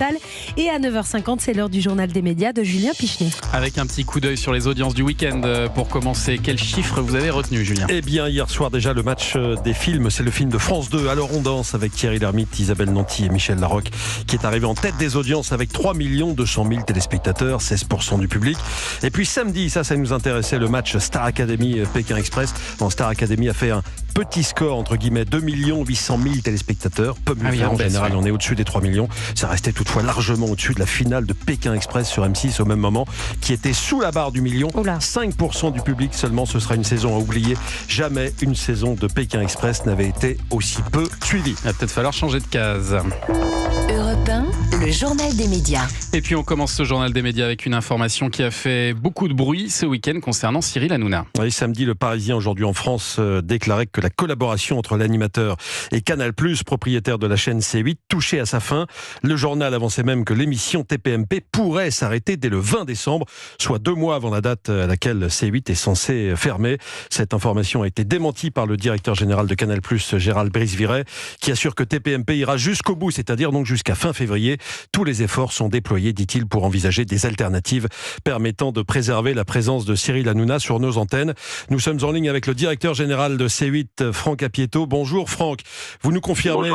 capitale. Et à 9h50, c'est l'heure du journal des médias de Julien Pichenet. Avec un petit coup d'œil sur les audiences du week-end pour commencer. Quels chiffres vous avez retenus, Julien ? Eh bien, hier soir déjà, le match des films, c'est le film de France 2. Alors on danse avec Thierry Lhermitte, Isabelle Nanty et Michel Larocque, qui est arrivé en tête des audiences avec 3 200 000 téléspectateurs, 16% du public. Et puis samedi, ça nous intéressait, le match Star Academy Pékin Express. Star Academy a fait un petit score, entre guillemets, 2 800 000 téléspectateurs. Peu mieux fait, en général, on est au-dessus des 3 millions. Ça restait toutefois largement au-dessus de la finale de Pékin Express sur M6 au même moment, qui était sous la barre du million. 5% du public seulement, ce sera une saison à oublier. Jamais une saison de Pékin Express n'avait été aussi peu suivie. Il va peut-être falloir changer de case. Europe 1, le journal des médias. Et puis on commence ce journal des médias avec une information qui a fait beaucoup de bruit ce week-end concernant Cyril Hanouna. Oui, samedi, le Parisien, aujourd'hui en France, déclarait que la collaboration entre l'animateur et Canal+, propriétaire de la chaîne C8, touchait à sa fin. Le journal avançait même que l'émission TPMP pourrait s'arrêter dès le 20 décembre, soit 2 mois avant la date à laquelle C8 est censé fermer. Cette information a été démentie par le directeur général de Canal+, Gérald Brice-Viret, qui assure que TPMP ira jusqu'au bout, c'est-à-dire donc jusqu'à fin février. Tous les efforts sont déployés, dit-il, pour envisager des alternatives permettant de préserver la présence de Cyril Hanouna sur nos antennes. Nous sommes en ligne avec le directeur général de C8, Franck Apieto. Bonjour Franck, vous nous confirmez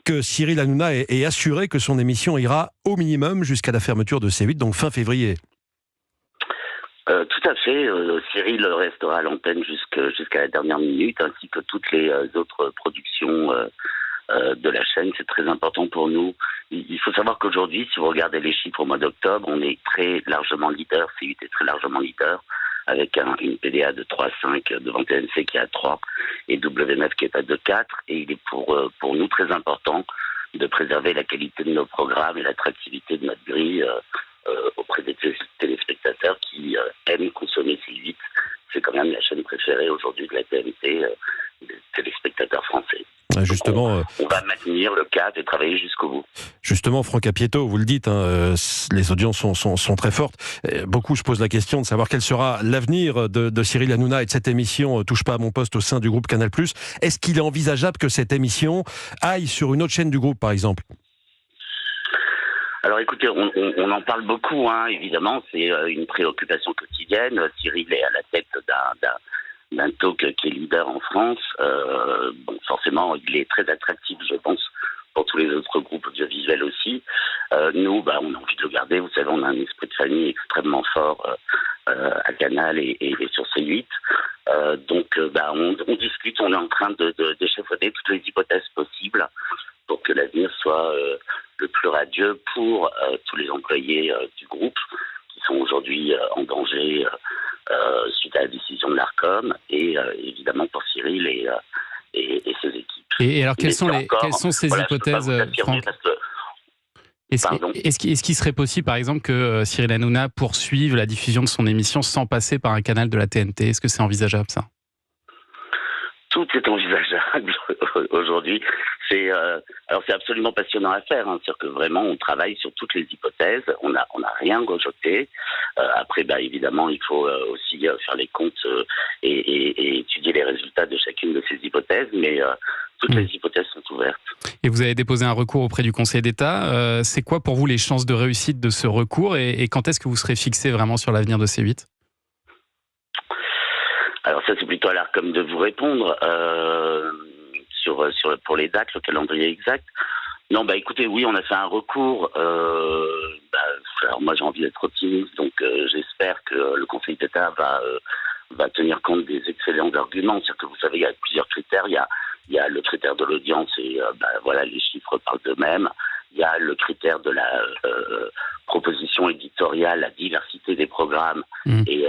que Cyril Hanouna est assuré que son émission ira au minimum jusqu'à la fermeture de C8, donc fin février. Tout à fait. Cyril restera à l'antenne jusqu'à la dernière minute, ainsi que toutes les autres productions de la chaîne. C'est très important pour nous. Il faut savoir qu'aujourd'hui, si vous regardez les chiffres au mois d'octobre, on est très largement leader. C8 est très largement leader, avec une PDA de 3,5 devant TMC qui est à 3 et W9 qui est à 2,4. Et il est pour nous très important de préserver la qualité de nos programmes et l'attractivité de notre grille auprès des téléspectateurs qui aiment consommer C8. C'est quand même la chaîne préférée aujourd'hui de la TNT des téléspectateurs français. Justement, on va maintenir le cap et travailler jusqu'au bout. Justement, Franck Apieto, vous le dites, les audiences sont très fortes. Beaucoup se posent la question de savoir quel sera l'avenir de Cyril Hanouna et de cette émission Touche pas à mon poste au sein du groupe Canal+. Est-ce qu'il est envisageable que cette émission aille sur une autre chaîne du groupe, par exemple ? Alors écoutez, on en parle beaucoup, évidemment, c'est une préoccupation quotidienne. Cyril est à la tête d'un talk qui est leader en France. Forcément, il est très attractif, je pense, pour tous les autres groupes audiovisuels aussi. Nous, on a envie de le garder. Vous savez, on a un esprit de famille extrêmement fort à Canal et sur C8. On discute, on est en train d'échafauder toutes les hypothèses possibles pour que l'avenir soit le plus radieux pour tous les employés du groupe qui sont aujourd'hui en danger suite à la décision de l'Arcom et évidemment pour Cyril et ses équipes. Et alors, quelles sont ces hypothèses, Franck ? Est-ce qu'il serait possible, par exemple, que Cyril Hanouna poursuive la diffusion de son émission sans passer par un canal de la TNT ? Est-ce que c'est envisageable, ça ? Tout est envisageable aujourd'hui. C'est absolument passionnant à faire. C'est-à-dire que vraiment, on travaille sur toutes les hypothèses. On n'a rien rejeté. Après, évidemment, il faut aussi faire les comptes et étudier les résultats de chacune de ces hypothèses. Mais toutes les hypothèses sont ouvertes. Et vous avez déposé un recours auprès du Conseil d'État. C'est quoi pour vous les chances de réussite de ce recours et quand est-ce que vous serez fixé vraiment sur l'avenir de C8 ? Alors ça, c'est plutôt à l'Arcom de vous répondre pour les dates, le calendrier exact. Non, écoutez, oui, on a fait un recours. Alors moi, j'ai envie d'être optimiste, donc j'espère que le Conseil d'État va tenir compte des excellents arguments. C'est-à-dire que vous savez, il y a plusieurs critères. Il y a le critère de l'audience et les chiffres parlent d'eux-mêmes. Il y a le critère de la proposition éditoriale, la diversité des programmes. Et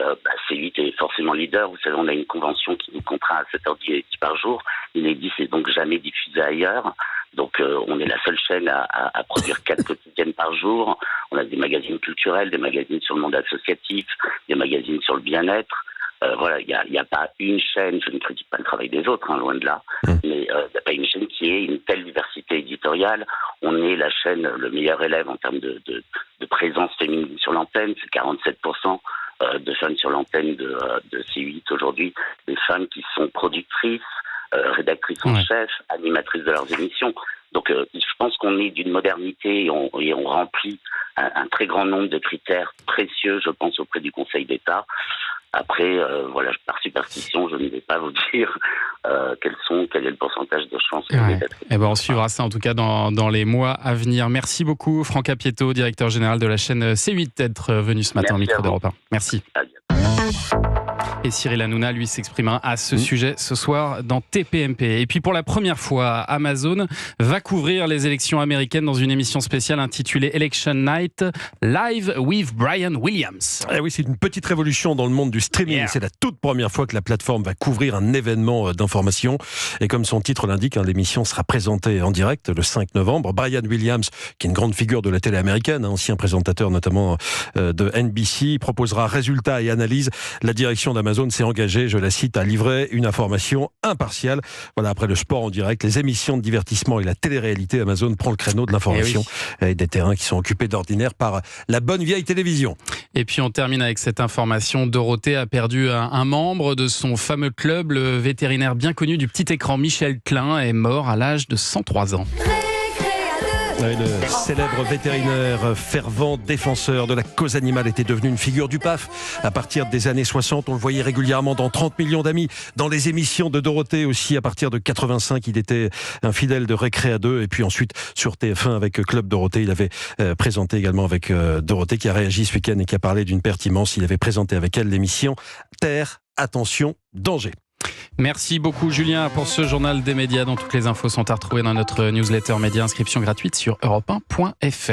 C8 est forcément leader. Vous savez, on a une convention qui nous contraint à 7h10 par jour. Inédit, c'est donc jamais diffusé ailleurs. Donc on est la seule chaîne à produire 4 quotidiennes par jour. On a des magazines culturels, des magazines sur le monde associatif, des magazines sur le bien-être. Il n'y a pas une chaîne, je ne critique pas le travail des autres, loin de là, mais il n'y a pas une chaîne qui ait une telle diversité éditoriale. On est la chaîne, le meilleur élève en termes de présence féminine sur l'antenne, c'est 47% de femmes sur l'antenne de C8 aujourd'hui, des femmes qui sont productrices, rédactrices en chef, animatrices de leurs émissions. Donc je pense qu'on est d'une modernité et on remplit un très grand nombre de critères précieux, je pense, auprès du Conseil d'État. Après, voilà, par superstition, je ne vais pas vous dire quel est le pourcentage de chances. Et ben on suivra ça en tout cas dans les mois à venir. Merci beaucoup Franck Apieto, directeur général de la chaîne C8, d'être venu ce matin au micro d'Europe 1. Merci. Et Cyril Hanouna, lui, s'exprimera à ce sujet ce soir dans TPMP. Et puis pour la première fois, Amazon va couvrir les élections américaines dans une émission spéciale intitulée Election Night Live with Brian Williams. Eh oui, c'est une petite révolution dans le monde du streaming. Yeah. C'est la toute première fois que la plateforme va couvrir un événement d'information. Et comme son titre l'indique, l'émission sera présentée en direct le 5 novembre. Brian Williams, qui est une grande figure de la télé américaine, ancien présentateur notamment de NBC, proposera résultats et analyses. La direction d'Amazon s'est engagée, je la cite, à livrer une information impartiale. Voilà, après le sport en direct, les émissions de divertissement et la télé-réalité, Amazon prend le créneau de l'information et des terrains qui sont occupés d'ordinaire par la bonne vieille télévision. Et puis on termine avec cette information. Dorothée a perdu un membre de son fameux club. Le vétérinaire bien connu du petit écran Michel Klein est mort à l'âge de 103 ans. Le célèbre vétérinaire, fervent défenseur de la cause animale, était devenu une figure du PAF. À partir des années 60, on le voyait régulièrement dans 30 millions d'amis, dans les émissions de Dorothée aussi. À partir de 85, il était un fidèle de Récréa 2. Et puis ensuite, sur TF1 avec Club Dorothée, il avait présenté également avec Dorothée, qui a réagi ce week-end et qui a parlé d'une perte immense. Il avait présenté avec elle l'émission Terre, attention, danger. Merci beaucoup Julien pour ce journal des médias dont toutes les infos sont à retrouver dans notre newsletter média. Inscription gratuite sur europe1.fr.